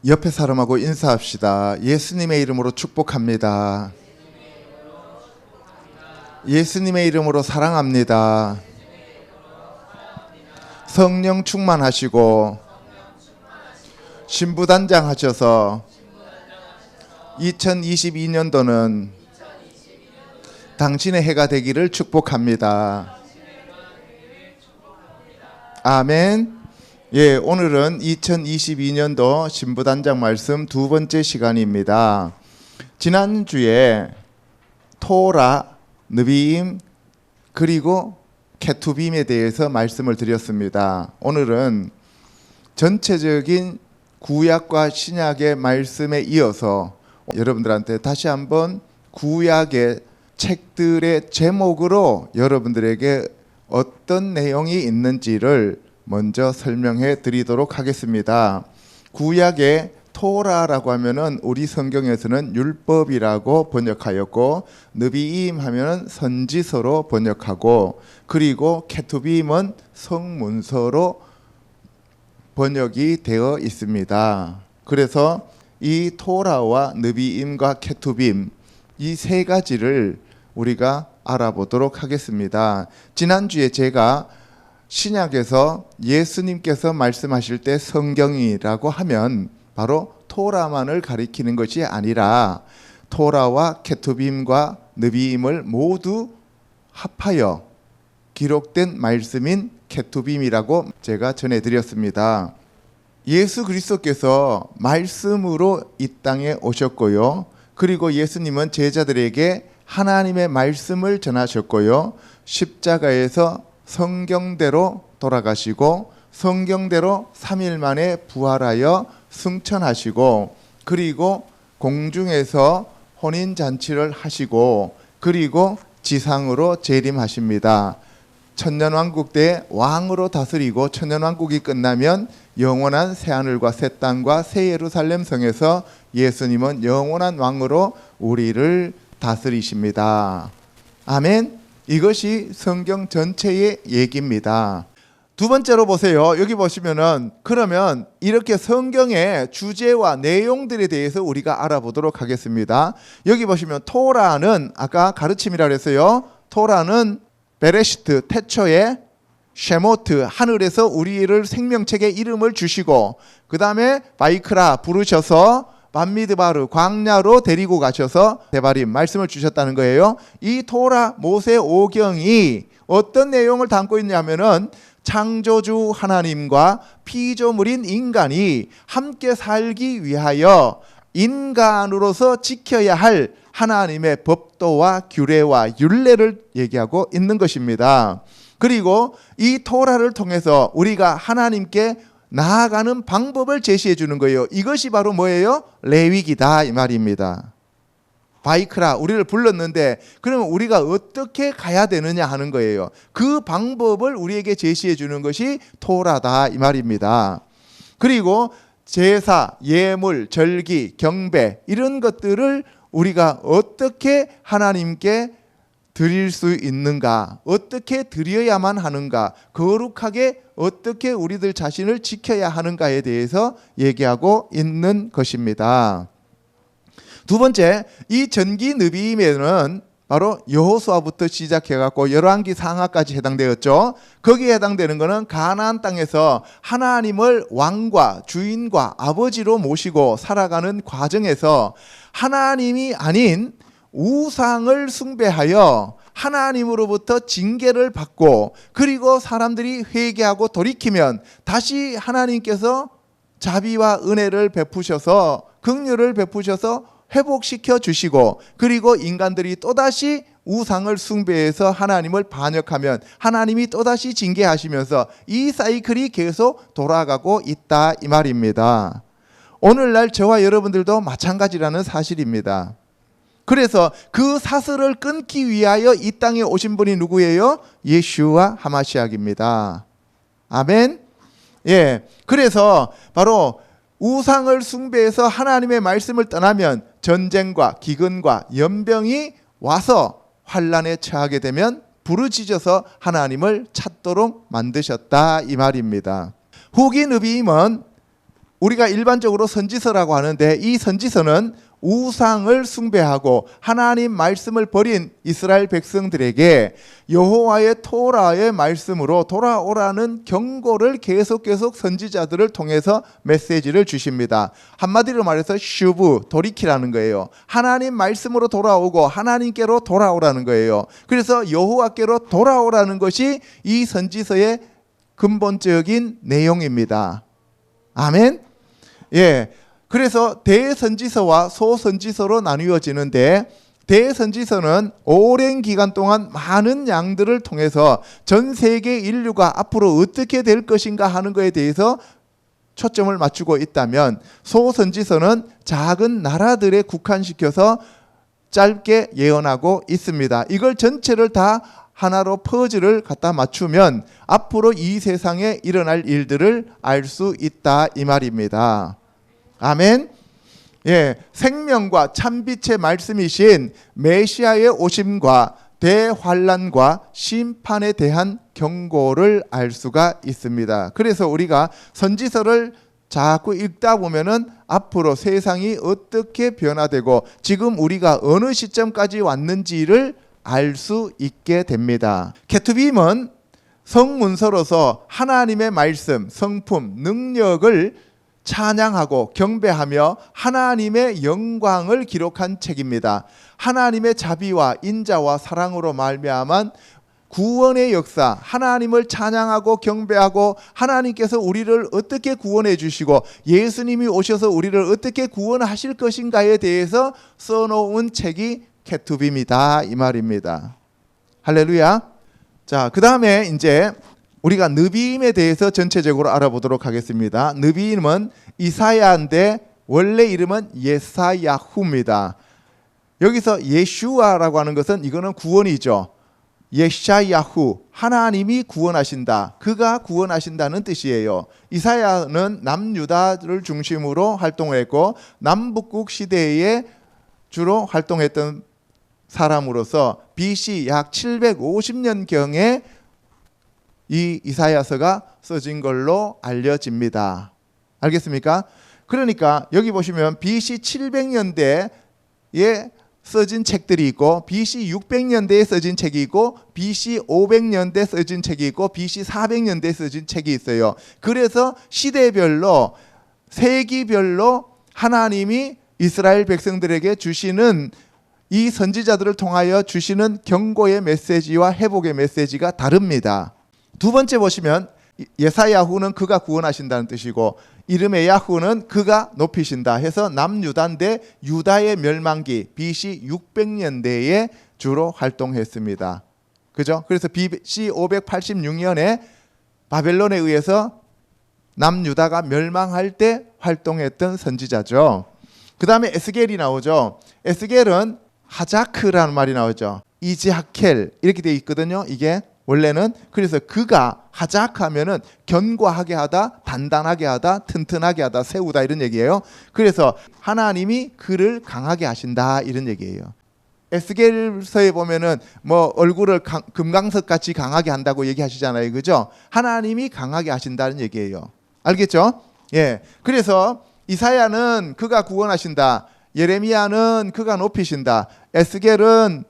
옆에 사람하고 인사합시다. 예수님의 이름으로 축복합니다. 예수님의 이름으로 사랑합니다. 성령 충만하시고 신부단장 하셔서 2022년도는 당신의 해가 되기를 축복합니다. 아멘. 예, 오늘은 2022년도 신부단장 말씀 두 번째 시간입니다. 지난주에 토라, 느비임, 그리고 케투빔에 대해서 말씀을 드렸습니다. 오늘은 전체적인 구약과 신약의 말씀에 이어서 여러분들한테 다시 한번 구약의 책들의 제목으로 여러분들에게 어떤 내용이 있는지를 먼저 설명해 드리도록 하겠습니다. 구약의 토라라고 하면은 우리 성경에서는 율법이라고 번역하였고, 느비임 하면은 선지서로 번역하고, 그리고 케투빔은 성문서로 번역이 되어 있습니다. 그래서 이 토라와 느비임과 케투빔, 이 세 가지를 우리가 알아보도록 하겠습니다. 지난주에 제가 신약에서 예수님께서 말씀하실 때 성경이라고 하면 바로 토라만을 가리키는 것이 아니라 토라와 케투빔과 느비임을 모두 합하여 기록된 말씀인 케투빔이라고 제가 전해드렸습니다. 예수 그리스도께서 말씀으로 이 땅에 오셨고요. 그리고 예수님은 제자들에게 하나님의 말씀을 전하셨고요. 십자가에서 성경대로 돌아가시고 성경대로 3일 만에 부활하여 승천하시고, 그리고 공중에서 혼인잔치를 하시고, 그리고 지상으로 재림하십니다. 천년왕국 때 왕으로 다스리고 천년왕국이 끝나면 영원한 새하늘과 새 땅과 새 예루살렘 성에서 예수님은 영원한 왕으로 우리를 다스리십니다. 아멘. 이것이 성경 전체의 얘기입니다. 두 번째로 보세요. 여기 보시면은, 그러면 이렇게 성경의 주제와 내용들에 대해서 우리가 알아보도록 하겠습니다. 여기 보시면 토라는 아까 가르침이라고 했어요. 토라는 베레시트, 태초에, 쉐모트, 하늘에서 우리를 생명책의 이름을 주시고, 그 다음에 바이크라, 부르셔서 밤미드바르, 광야로 데리고 가셔서 데바림, 말씀을 주셨다는 거예요. 이 토라, 모세 오경이 어떤 내용을 담고 있냐면은 창조주 하나님과 피조물인 인간이 함께 살기 위하여 인간으로서 지켜야 할 하나님의 법도와 규례와 율례를 얘기하고 있는 것입니다. 그리고 이 토라를 통해서 우리가 하나님께 나아가는 방법을 제시해 주는 거예요. 이것이 바로 뭐예요? 레위기다 이 말입니다. 바이크라, 우리를 불렀는데 그러면 우리가 어떻게 가야 되느냐 하는 거예요. 그 방법을 우리에게 제시해 주는 것이 토라다 이 말입니다. 그리고 제사, 예물, 절기, 경배, 이런 것들을 우리가 어떻게 하나님께 드릴 수 있는가, 어떻게 드려야만 하는가, 거룩하게 어떻게 우리들 자신을 지켜야 하는가에 대해서 얘기하고 있는 것입니다. 두 번째, 이 전기 느비임에는 바로 여호수아부터 시작해갖고 열왕기 상하까지 해당되었죠. 거기에 해당되는 것은 가나안 땅에서 하나님을 왕과 주인과 아버지로 모시고 살아가는 과정에서 하나님이 아닌 우상을 숭배하여 하나님으로부터 징계를 받고, 그리고 사람들이 회개하고 돌이키면 다시 하나님께서 자비와 은혜를 베푸셔서 긍휼을 베푸셔서 회복시켜 주시고, 그리고 인간들이 또다시 우상을 숭배해서 하나님을 반역하면 하나님이 또다시 징계하시면서 이 사이클이 계속 돌아가고 있다 이 말입니다. 오늘날 저와 여러분들도 마찬가지라는 사실입니다. 그래서 그 사슬을 끊기 위하여 이 땅에 오신 분이 누구예요? 예슈와 하마시약입니다. 아멘. 예. 그래서 바로 우상을 숭배해서 하나님의 말씀을 떠나면 전쟁과 기근과 연병이 와서 환난에 처하게 되면 부르짖어서 하나님을 찾도록 만드셨다 이 말입니다. 후기 느비임은 우리가 일반적으로 선지서라고 하는데 이 선지서는 우상을 숭배하고 하나님 말씀을 버린 이스라엘 백성들에게 여호와의 토라의 말씀으로 돌아오라는 경고를 계속 선지자들을 통해서 메시지를 주십니다. 한마디로 말해서 슈브, 돌이키라는 거예요. 하나님 말씀으로 돌아오고 하나님께로 돌아오라는 거예요. 그래서 여호와께로 돌아오라는 것이 이 선지서의 근본적인 내용입니다. 아멘. 예. 그래서 대선지서와 소선지서로 나누어지는데 대선지서는 오랜 기간 동안 많은 양들을 통해서 전 세계 인류가 앞으로 어떻게 될 것인가 하는 것에 대해서 초점을 맞추고 있다면 소선지서는 작은 나라들에 국한시켜서 짧게 예언하고 있습니다. 이걸 전체를 다 하나로 퍼즐을 갖다 맞추면 앞으로 이 세상에 일어날 일들을 알 수 있다 이 말입니다. 아멘. 예, 생명과 참빛의 말씀이신 메시아의 오심과 대환란과 심판에 대한 경고를 알 수가 있습니다. 그래서 우리가 선지서를 자꾸 읽다 보면은 앞으로 세상이 어떻게 변화되고 지금 우리가 어느 시점까지 왔는지를 알 수 있게 됩니다. 케투빔은 성문서로서 하나님의 말씀, 성품, 능력을 찬양하고 경배하며 하나님의 영광을 기록한 책입니다. 하나님의 자비와 인자와 사랑으로 말미암은 구원의 역사, 하나님을 찬양하고 경배하고 하나님께서 우리를 어떻게 구원해 주시고 예수님이 오셔서 우리를 어떻게 구원하실 것인가에 대해서 써놓은 책이 케투빔이다 이 말입니다. 할렐루야. 자, 그 다음에 이제 우리가 느비임에 대해서 전체적으로 알아보도록 하겠습니다. 느비임은 이사야인데 원래 이름은 예사야후입니다. 여기서 예슈아라고 하는 것은 이거는 구원이죠. 예샤야후, 하나님이 구원하신다. 그가 구원하신다는 뜻이에요. 이사야는 남유다를 중심으로 활동했고 남북국 시대에 주로 활동했던 사람으로서 BC 약 750년경에 이 이사야서가 써진 걸로 알려집니다. 알겠습니까? 그러니까 여기 보시면 BC 700년대에 써진 책들이 있고 BC 600년대에 써진 책이 있고 BC 500년대에 써진 책이 있고 BC 400년대에 써진 책이 있어요. 그래서 시대별로 세기별로 하나님이 이스라엘 백성들에게 주시는 이 선지자들을 통하여 주시는 경고의 메시지와 회복의 메시지가 다릅니다. 두 번째 보시면 예사야후는 그가 구원하신다는 뜻이고 이름의 야후는 그가 높이신다 해서 남유다인데 유다의 멸망기 BC 600년대에 주로 활동했습니다. 그죠? 그래서 BC 586년에 바벨론에 의해서 남유다가 멸망할 때 활동했던 선지자죠. 그 다음에 에스겔이 나오죠. 에스겔은 하자크라는 말이 나오죠. 이즈하켈 이렇게 되어 있거든요. 이게 원래는 그래서 그가 하자크하면은 견고하게 하다, 단단하게 하다, 튼튼하게 하다, 세우다 이런 얘기예요. 그래서 하나님이 그를 강하게 하신다 이런 얘기예요. 에스겔서에 보면은 뭐 얼굴을 금강석 같이 강하게 한다고 얘기하시잖아요, 그죠? 하나님이 강하게 하신다는 얘기예요. 알겠죠? 예. 그래서 이사야는 그가 구원하신다. 예레미야는 그가 높이신다. 에스겔은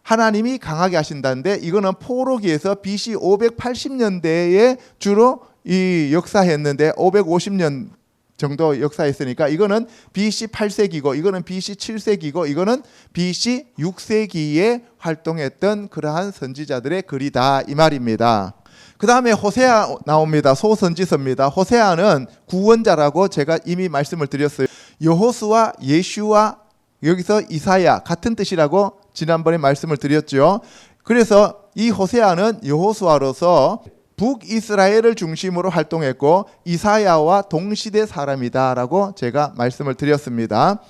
하나님이 강하게 하신다는데 이거는 포로기에서 BC 580년대에 주로 이 역사했는데 550년 정도 역사했으니까 이거는 BC 8세기고 이거는 BC 7세기고 이거는 BC 6세기에 활동했던 그러한 선지자들의 글이다 이 말입니다. 그 다음에 호세아 나옵니다. 소선지서입니다. 호세아는 구원자라고 제가 이미 말씀을 드렸어요. 여호수아, 예슈와 여기서 이사야 같은 뜻이라고 지난번에 말씀을 드렸죠. 그래서 이 호세아는 여호수아로서 북이스라엘을 중심으로 활동했고 이사야와 동시대 사람이다라고 제가 말씀을 드렸습니다.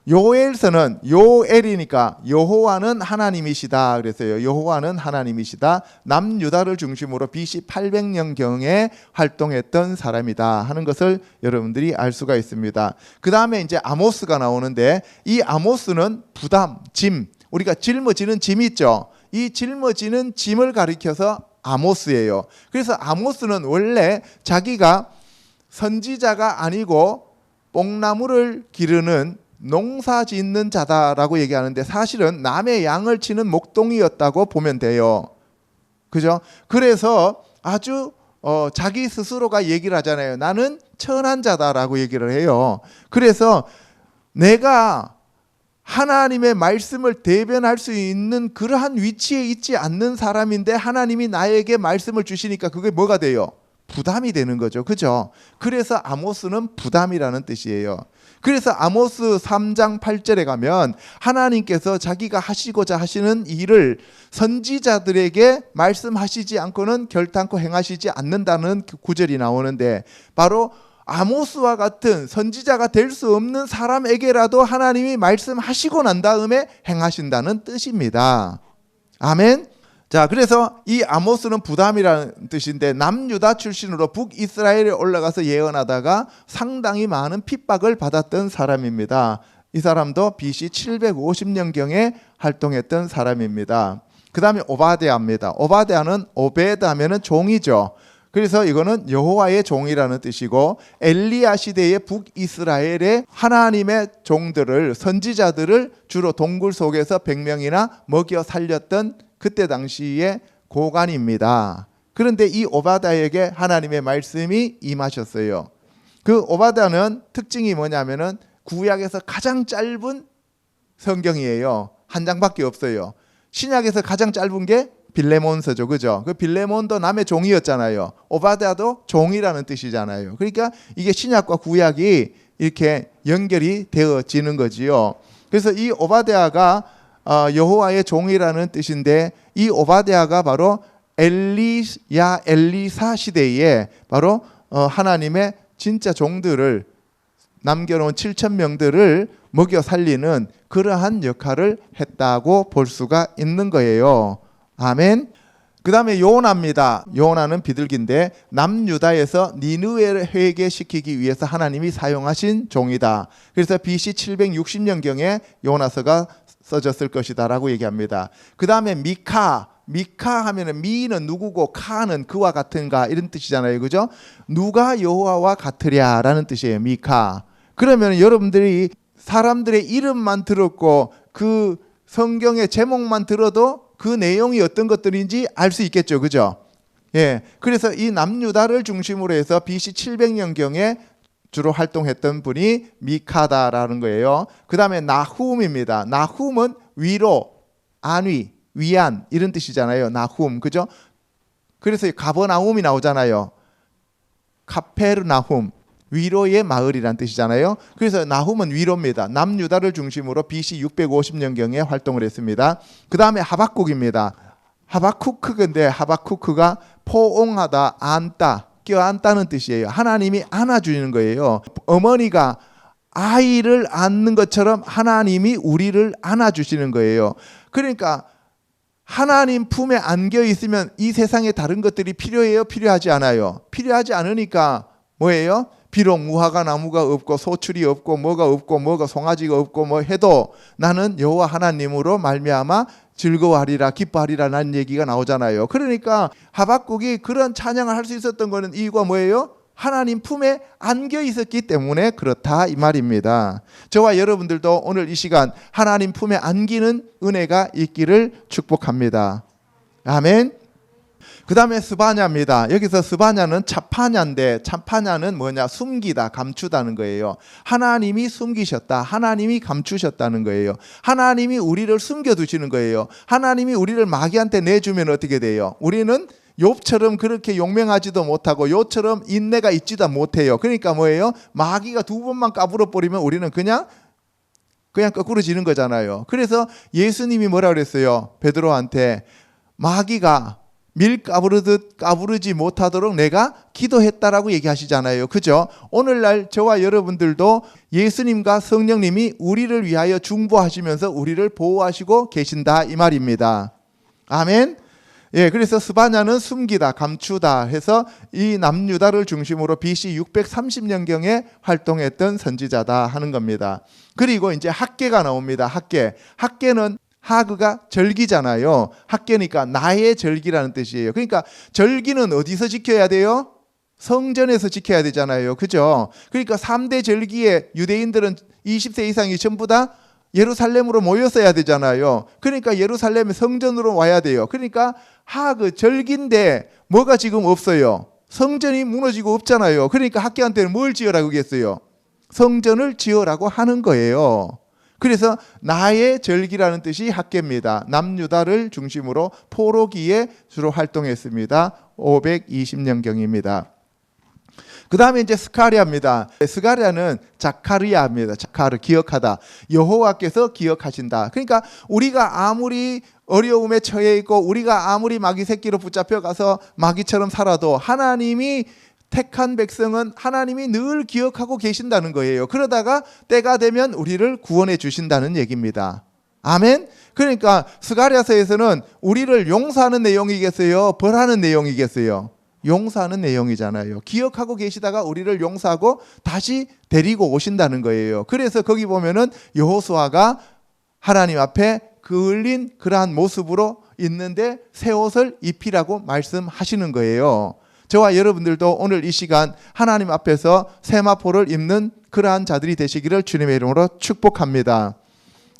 요엘서는 요엘이니까 여호와는 하나님이시다 그랬어요. 여호와는 하나님이시다. 남유다를 중심으로 BC 800년경에 활동했던 사람이다 하는 것을 여러분들이 알 수가 있습니다. 그 다음에 이제 아모스가 나오는데 이 아모스는 부담, 짐, 우리가 짊어지는 짐이 있죠. 이 짊어지는 짐을 가리켜서 아모스예요. 그래서 아모스는 원래 자기가 선지자가 아니고 뽕나무를 기르는 농사 짓는 자다라고 얘기하는데 사실은 남의 양을 치는 목동이었다고 보면 돼요. 그죠? 그래서 아주 자기 스스로가 얘기를 하잖아요. 나는 천한 자다라고 얘기를 해요. 그래서 내가 하나님의 말씀을 대변할 수 있는 그러한 위치에 있지 않는 사람인데 하나님이 나에게 말씀을 주시니까 그게 뭐가 돼요? 부담이 되는 거죠. 그죠? 그래서 아모스는 부담이라는 뜻이에요. 그래서 아모스 3장 8절에 가면 하나님께서 자기가 하시고자 하시는 일을 선지자들에게 말씀하시지 않고는 결단코 행하시지 않는다는 구절이 나오는데 바로 아모스와 같은 선지자가 될 수 없는 사람에게라도 하나님이 말씀하시고 난 다음에 행하신다는 뜻입니다. 아멘. 자, 그래서 이 아모스는 부담이라는 뜻인데 남유다 출신으로 북이스라엘에 올라가서 예언하다가 상당히 많은 핍박을 받았던 사람입니다. 이 사람도 BC 750년경에 활동했던 사람입니다. 그 다음에 오바댜입니다. 오바댜는 오베드 하면은 종이죠. 그래서 이거는 여호와의 종이라는 뜻이고 엘리야 시대의 북이스라엘의 하나님의 종들을 선지자들을 주로 동굴 속에서 100명이나 먹여 살렸던 그때 당시의 고관입니다. 그런데 이 오바댜에게 하나님의 말씀이 임하셨어요. 그 오바댜는 특징이 뭐냐면은 구약에서 가장 짧은 성경이에요. 한 장밖에 없어요. 신약에서 가장 짧은 게 빌레몬서죠. 그죠? 그 빌레몬도 남의 종이었잖아요. 오바댜도 종이라는 뜻이잖아요. 그러니까 이게 신약과 구약이 이렇게 연결이 되어지는 거지요. 그래서 이 오바댜가 여호와의 종이라는 뜻인데 이 오바댜가 바로 엘리야 엘리사 시대에 바로 하나님의 진짜 종들을 남겨놓은 7,000명들을 먹여 살리는 그러한 역할을 했다고 볼 수가 있는 거예요. 아멘. 그 다음에 요나입니다. 요나는 비둘기인데 남유다에서 니느웨를 회개시키기 위해서 하나님이 사용하신 종이다. 그래서 BC 760년경에 요나서가 써졌을 것이다 라고 얘기합니다. 그 다음에 미카 하면은 미는 누구고 카는 그와 같은가 이런 뜻이잖아요. 그죠? 누가 여호와와 같으랴 라는 뜻이에요. 미카. 그러면 여러분들이 사람들의 이름만 들었고 그 성경의 제목만 들어도 그 내용이 어떤 것들인지 알 수 있겠죠. 그죠? 예. 그래서 이 남유다를 중심으로 해서 BC 700년경에 주로 활동했던 분이 미카다라는 거예요. 그 다음에 나훔입니다. 나훔은 위로, 안위, 위안 이런 뜻이잖아요. 나훔. 그죠? 그래서 가버나움이 나오잖아요. 카페르나훔. 위로의 마을이란 뜻이잖아요. 그래서 나훔은 위로입니다. 남유다를 중심으로 BC 650년경에 활동을 했습니다. 그 다음에 하박국입니다. 하바쿠크인데 하바쿠크가 포옹하다, 안다, 껴안다는 뜻이에요. 하나님이 안아주는 거예요. 어머니가 아이를 안는 것처럼 하나님이 우리를 안아주시는 거예요. 그러니까 하나님 품에 안겨 있으면 이 세상에 다른 것들이 필요해요? 필요하지 않아요? 필요하지 않으니까 뭐예요? 비록 무화과 나무가 없고 소출이 없고 뭐가 송아지가 없고 뭐 해도 나는 여호와 하나님으로 말미암아 즐거워하리라 기뻐하리라는 얘기가 나오잖아요. 그러니까 하박국이 그런 찬양을 할 수 있었던 거는 이유가 뭐예요? 하나님 품에 안겨 있었기 때문에 그렇다 이 말입니다. 저와 여러분들도 오늘 이 시간 하나님 품에 안기는 은혜가 있기를 축복합니다. 아멘. 그 다음에 스바냐입니다. 여기서 스바냐는 차파냐인데 차파냐는 뭐냐? 숨기다, 감추다는 거예요. 하나님이 숨기셨다. 하나님이 감추셨다는 거예요. 하나님이 우리를 숨겨두시는 거예요. 하나님이 우리를 마귀한테 내주면 어떻게 돼요? 우리는 욥처럼 그렇게 용맹하지도 못하고 욥처럼 인내가 있지도 못해요. 그러니까 뭐예요? 마귀가 두 번만 까불어 버리면 우리는 그냥 거꾸로 지는 거잖아요. 그래서 예수님이 뭐라 그랬어요? 베드로한테 마귀가 밀 까부르듯 까부르지 못하도록 내가 기도했다라고 얘기하시잖아요. 그죠? 오늘날 저와 여러분들도 예수님과 성령님이 우리를 위하여 중보하시면서 우리를 보호하시고 계신다 이 말입니다. 아멘. 예, 그래서 스바냐는 숨기다, 감추다 해서 이 남유다를 중심으로 BC 630년경에 활동했던 선지자다 하는 겁니다. 그리고 이제 학계가 나옵니다. 학계는 하그가 절기잖아요. 학계니까 나의 절기라는 뜻이에요. 그러니까 절기는 어디서 지켜야 돼요? 성전에서 지켜야 되잖아요. 그죠? 그러니까 3대 절기에 유대인들은 20세 이상이 전부 다 예루살렘으로 모였어야 되잖아요. 그러니까 예루살렘의 성전으로 와야 돼요. 그러니까 그 절기인데 뭐가 지금 없어요. 성전이 무너지고 없잖아요. 그러니까 학교한테는 뭘 지으라고 하겠어요? 성전을 지으라고 하는 거예요. 그래서 나의 절기라는 뜻이 학계입니다. 남유다를 중심으로 포로기에 주로 활동했습니다. 520년경입니다. 그 다음에 이제 스가랴입니다. 스가랴는 자카르야입니다. 자카르, 기억하다. 여호와께서 기억하신다. 그러니까 우리가 아무리 어려움에 처해 있고 우리가 아무리 마귀 새끼로 붙잡혀 가서 마귀처럼 살아도 하나님이 택한 백성은 하나님이 늘 기억하고 계신다는 거예요. 그러다가 때가 되면 우리를 구원해 주신다는 얘기입니다. 아멘. 그러니까 스가랴서에서는 우리를 용서하는 내용이겠어요? 벌하는 내용이겠어요? 용서하는 내용이잖아요. 기억하고 계시다가 우리를 용서하고 다시 데리고 오신다는 거예요. 그래서 거기 보면은 여호수아가 하나님 앞에 그을린 그러한 모습으로 있는데 새 옷을 입히라고 말씀하시는 거예요. 저와 여러분들도 오늘 이 시간 하나님 앞에서 세마포를 입는 그러한 자들이 되시기를 주님의 이름으로 축복합니다.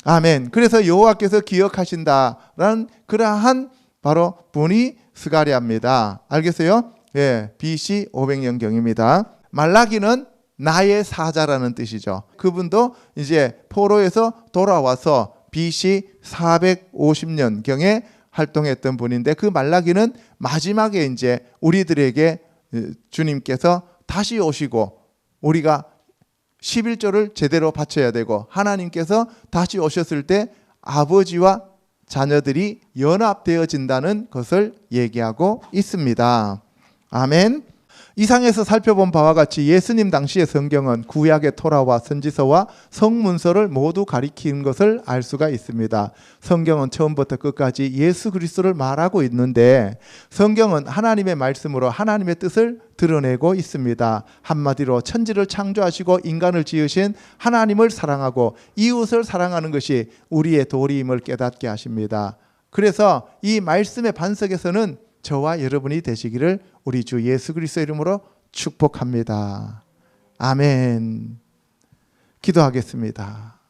아멘. 그래서 여호와께서 기억하신다라는 그러한 바로 분이 스가랴입니다. 알겠어요? 예, BC 500년경입니다. 말라기는 나의 사자라는 뜻이죠. 그분도 이제 포로에서 돌아와서 BC 450년경에 활동했던 분인데 그 말라기는 마지막에 이제 우리들에게 주님께서 다시 오시고 우리가 11조를 제대로 바쳐야 되고 하나님께서 다시 오셨을 때 아버지와 자녀들이 연합되어진다는 것을 얘기하고 있습니다. 아멘. 이상에서 살펴본 바와 같이 예수님 당시의 성경은 구약의 토라와 선지서와 성문서를 모두 가리키는 것을 알 수가 있습니다. 성경은 처음부터 끝까지 예수 그리스도를 말하고 있는데 성경은 하나님의 말씀으로 하나님의 뜻을 드러내고 있습니다. 한마디로 천지를 창조하시고 인간을 지으신 하나님을 사랑하고 이웃을 사랑하는 것이 우리의 도리임을 깨닫게 하십니다. 그래서 이 말씀의 반석에서는 저와 여러분이 되시기를 우리 주 예수 그리스도 이름으로 축복합니다. 아멘. 기도하겠습니다.